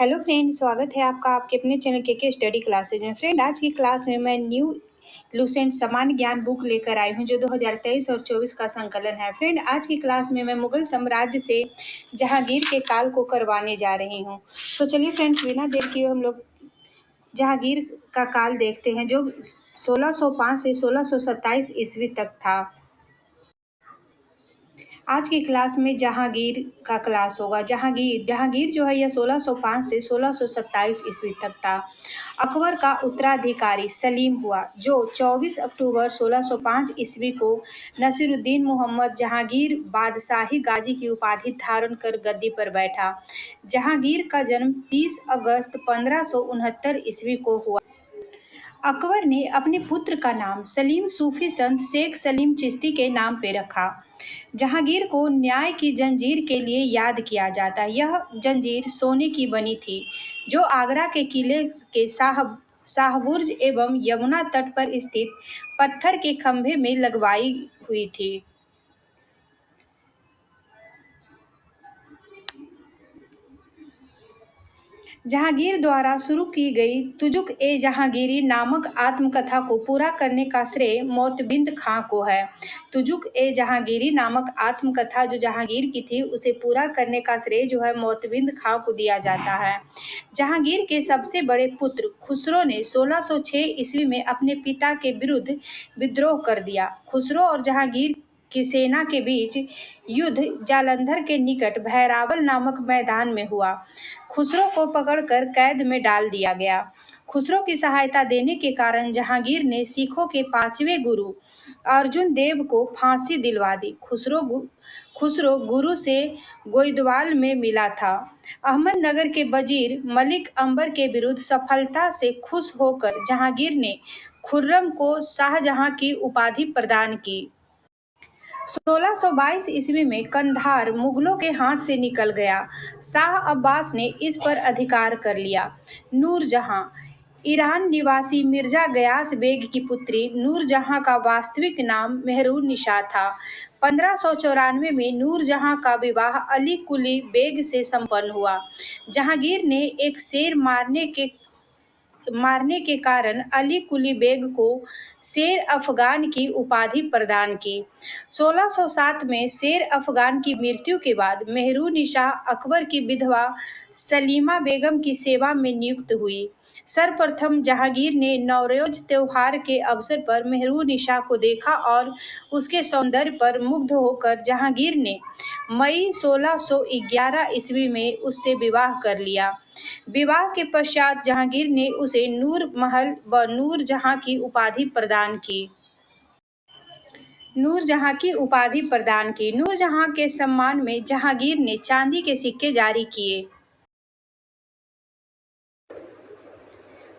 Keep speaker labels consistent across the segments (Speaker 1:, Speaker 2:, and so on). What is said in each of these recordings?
Speaker 1: Hello friend, स्वागत है आपका आपके अपने चैनल के स्टडी क्लासेज में। फ्रेंड, आज की क्लास में मैं न्यू लुसेंट सामान्य ज्ञान बुक लेकर आई हूं जो 2023 और 24 का संकलन है। फ्रेंड, आज की क्लास में मैं मुगल साम्राज्य से जहांगीर के काल को करवाने जा रही हूं। तो चलिए फ्रेंड्स, बिना देर किए हम लोग जहांगीर का काल देखते हैं जो 1605 से 1627 ईस्वी तक था। आज की क्लास में जहांगीर का क्लास होगा। जहांगीर जो है यह 1605 से 1627 ईस्वी तक था। अकबर का उत्तराधिकारी सलीम हुआ जो 24 अक्टूबर 1605 ईस्वी को नसीरुद्दीन मोहम्मद जहांगीर बादशाही गाजी की उपाधि धारण कर गद्दी पर बैठा। जहांगीर का जन्म 30 अगस्त 1569 ईस्वी को हुआ। अकबर ने अपने पुत्र का नाम सलीम सूफी संत शेख सलीम चिश्ती के नाम पे रखा। जहांगीर को न्याय की जंजीर के लिए याद किया जाता है। यह जंजीर सोने की बनी थी जो आगरा के किले के शाहबुर्ज एवं यमुना तट पर स्थित पत्थर के खंभे में लगवाई हुई थी। जहांगीर द्वारा शुरू की गई तुजुक ए जहांगीरी नामक आत्मकथा को पूरा करने का श्रेय मोतबिंद खां को है। तुजुक ए जहांगीरी नामक आत्मकथा जो जहांगीर की थी उसे पूरा करने का श्रेय जो है मोतबिंद खां को दिया जाता है। जहांगीर के सबसे बड़े पुत्र खुसरो ने 1606 ईस्वी में अपने पिता के विरुद्ध विद्रोह कर दिया। खुसरो और जहांगीर की सेना के बीच युद्ध जालंधर के निकट भैरावल नामक मैदान में हुआ। खुसरो को पकड़कर कैद में डाल दिया गया। खुसरो की सहायता देने के कारण जहांगीर ने सिखों के 5वें गुरु अर्जुन देव को फांसी दिलवा दी। खुसरो गुरु से गोइंदवाल में मिला था। अहमदनगर के वजीर मलिक अंबर के विरुद्ध सफलता से खुश होकर जहांगीर ने खुर्रम को शाहजहां की उपाधि प्रदान की। 1622 ईस्वी में कंधार मुगलों के हाथ से निकल गया। शाह अब्बास ने इस पर अधिकार कर लिया। नूरजहां ईरान निवासी मिर्जा गयास बेग की पुत्री नूरजहां का वास्तविक नाम मेहरुन्निसा था। 1594 में नूरजहां का विवाह अली कुली बेग से संपन्न हुआ। जहांगीर ने एक शेर मारने के कारण अली कुली बेग को शेर अफगान की उपाधि प्रदान की। 1607 में शेर अफगान की मृत्यु के बाद मेहरुन्निसा अकबर की विधवा सलीमा बेगम की सेवा में नियुक्त हुई। सर्वप्रथम जहांगीर ने नौरोज त्योहार के अवसर पर मेहरुन्निसा को देखा और उसके सौंदर्य पर मुग्ध होकर जहांगीर ने मई 1611 ईस्वी में उससे विवाह कर लिया। विवाह के पश्चात जहांगीर ने उसे नूर महल व नूरजहां की उपाधि प्रदान की। नूरजहां के सम्मान में जहांगीर ने चांदी के सिक्के जारी किए।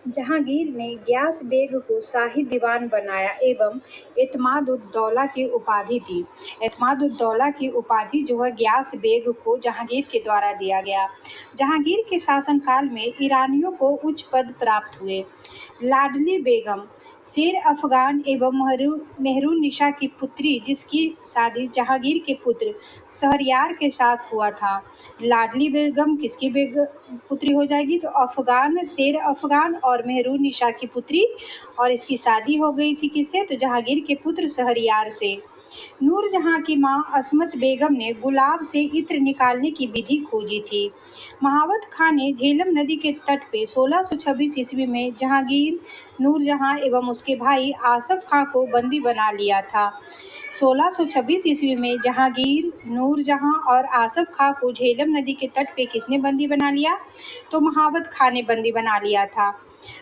Speaker 1: जहांगीर ने ग्यास बेग को शाही दीवान बनाया एवं एतमाद-उद-दौला की उपाधि दी। एतमाद-उद-दौला की उपाधि जो है ग्यास बेग को जहांगीर के द्वारा दिया गया। जहांगीर के शासनकाल में ईरानियों को उच्च पद प्राप्त हुए। लाडली बेगम शेर अफगान एवं मेहरुन्निसा की पुत्री जिसकी शादी जहांगीर के पुत्र शहरयार के साथ हुआ था। लाडली बेगम किसकी पुत्री हो जाएगी? तो शेर अफगान और मेहरुन्निसा की पुत्री, और इसकी शादी हो गई थी किससे? तो जहांगीर के पुत्र शहरयार से। नूरजहां की मां असमत बेगम ने गुलाब से इत्र निकालने की विधि खोजी थी। महावत खां ने झेलम नदी के तट पे 1626 ईस्वी में जहांगीर, नूरजहां एवं उसके भाई आसफ खां को बंदी बना लिया था। 1626 ईस्वी में जहांगीर, नूरजहां और आसफ खां को झेलम नदी के तट पे किसने बंदी बना लिया? तो महावत खां ने बंदी बना लिया था।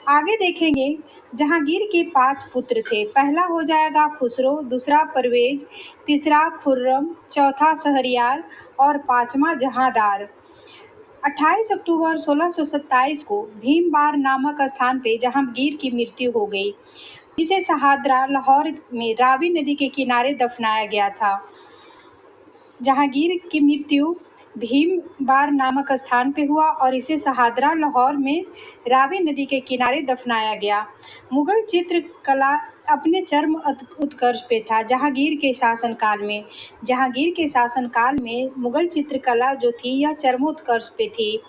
Speaker 1: आगे देखेंगे, जहांगीर के 5 पुत्र थे। पहला हो जाएगा खुसरो, दूसरा परवेज, तीसरा खुर्रम, चौथा शहरयार और 5वां जहांदार। 28 अक्टूबर 1627 को भीमबार नामक स्थान पे जहांगीर की मृत्यु हो गई। इसे शहादरा लाहौर में रावी नदी के किनारे दफनाया गया था। जहांगीर की मृत्यु भीमबार नामक स्थान पे हुआ और इसे शहादरा लाहौर में रावी नदी के किनारे दफनाया गया। मुगल चित्रकला अपने चरम उत्कर्ष पे था। जहांगीर के शासनकाल में मुगल चित्रकला जो थी यह चरमोत्कर्ष पे थी।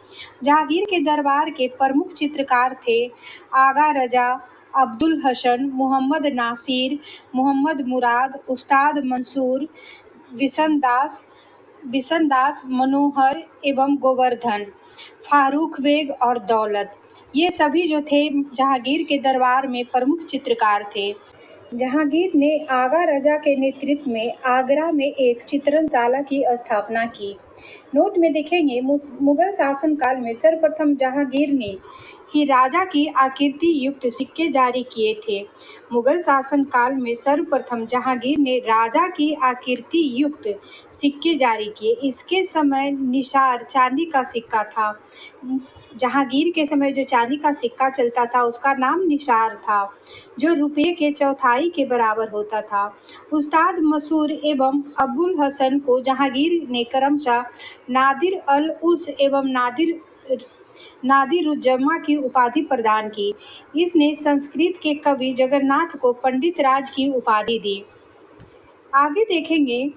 Speaker 1: जहांगीर के दरबार के प्रमुख चित्रकार थे आगा रजा, अब्दुल हसन, मोहम्मद नासिर, मोहम्मद मुराद, उस्ताद मंसूर, बिशन दास, मनोहर एवं गोवर्धन, फारूक बेग और दौलत। ये सभी जो थे जहांगीर के दरबार में प्रमुख चित्रकार थे। जहांगीर ने आगा रजा के नेतृत्व में आगरा में एक चित्रणशाला की स्थापना की। नोट में देखेंगे मुगल शासनकाल में सर्वप्रथम जहांगीर ने ही राजा की आकृति युक्त सिक्के जारी किए थे। मुगल शासनकाल में सर्वप्रथम जहांगीर ने राजा की आकृति युक्त सिक्के जारी किए। इसके समय निसार चांदी का सिक्का था। जहांगीर के समय जो चांदी का सिक्का चलता था उसका नाम निसार था, जो रुपये के चौथाई के बराबर होता था। उस्ताद मसूर एवं अबुल हसन को जहांगीर ने क्रमशः नादिर अल उस एवं नादिरुज्जमा की उपाधि प्रदान की। इसने संस्कृत के कवि जगन्नाथ को पंडित राज की उपाधि दी। आगे देखेंगे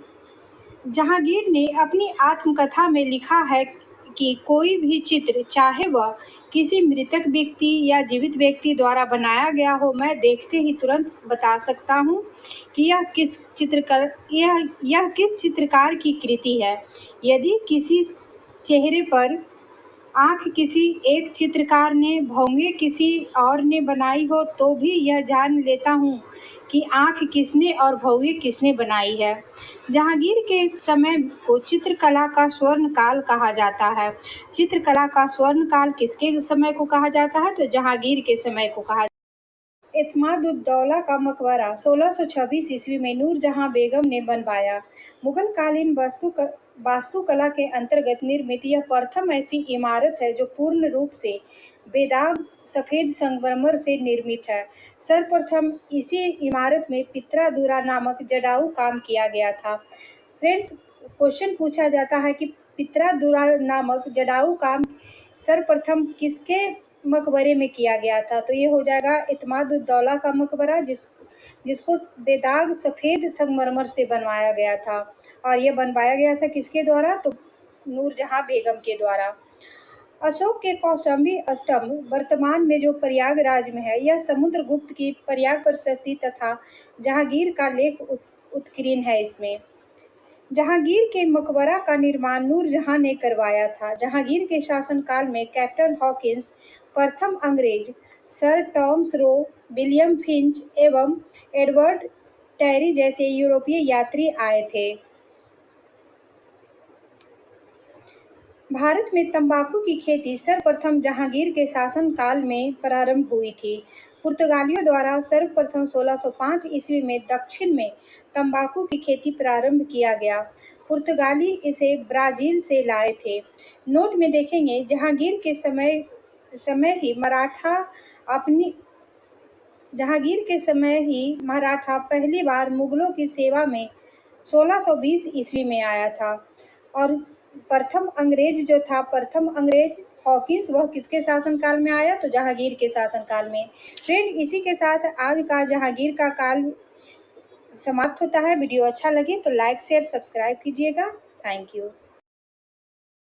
Speaker 1: जहांगीर ने अपनी आत्मकथा में लिखा है कि कोई भी चित्र, चाहे वह किसी मृतक व्यक्ति या जीवित व्यक्ति द्वारा बनाया गया हो, मैं देखते ही तुरंत बता सकता हूँ कि यह किस चित्रकार की कृति है। यदि किसी चेहरे पर आँख किसी एक चित्रकार ने, भौहें किसी और ने बनाई हो तो भी यह जान लेता हूँ कि आँख किसने और भौहें किसने बनाई है। जहांगीर के समय को चित्रकला का स्वर्ण काल कहा जाता है। चित्रकला का स्वर्ण काल किसके समय को कहा जाता है? तो जहांगीर के समय को कहा। एतमादुद्दौला का मकबरा 1626 ईस्वी में नूरजहां बेगम ने बनवाया। मुगल कालीन वास्तुकला के अंतर्गत निर्मित यह प्रथम ऐसी इमारत है जो पूर्ण रूप से बेदाग सफेद संगमरमर से निर्मित है। सर्वप्रथम इसी इमारत में पित्रा-दुरा नामक जटाऊ काम किया गया था। फ्रेंड्स, क्वेश्चन पूछा जाता है कि पित्रा-दुरा नामक जटाऊ काम सर्वप्रथम किसके मकबरे में किया गया था? तो ये हो जाएगा एतमादुद्दौला का मकबरा, जिसको बेदाग सफेद संगमरमर से बनवाया गया था। और ये बनवाया गया था किसके द्वारा? तो नूरजहां बेगम के द्वारा। अशोक के कौशाम्बी स्तंभ वर्तमान में जो प्रयागराज में है, यह समुद्रगुप्त की प्रयाग प्रशस्ति तथा जहांगीर का लेख उत्कीर्ण है। इसमें जहांगीर के मकबरा का निर्माण नूरजहां ने करवाया था। जहांगीर के शासनकाल में कैप्टन हॉकिंस, प्रथम अंग्रेज, sir Thomas Roe, William Finch एवं एडवर्ड टेरी जैसे यूरोपीय यात्री आए थे। भारत में तंबाकू की खेती सर्वप्रथम जहांगीर के शासनकाल में प्रारंभ हुई थी। पुर्तगालियों द्वारा सर्वप्रथम 1605 ईस्वी में दक्षिण में तंबाकू की खेती प्रारंभ किया गया। पुर्तगाली इसे ब्राजील से लाए थे। नोट में देखेंगे जहांगीर के समय ही मराठा पहली बार मुगलों की सेवा में 1620 ईस्वी में आया था। और प्रथम अंग्रेज हॉकिंस, वह किसके शासनकाल में आया? तो जहांगीर के शासनकाल में। फ्रेंड, इसी के साथ आज का जहांगीर का काल समाप्त होता है। वीडियो अच्छा लगे तो लाइक शेयर सब्सक्राइब कीजिएगा। Thank you.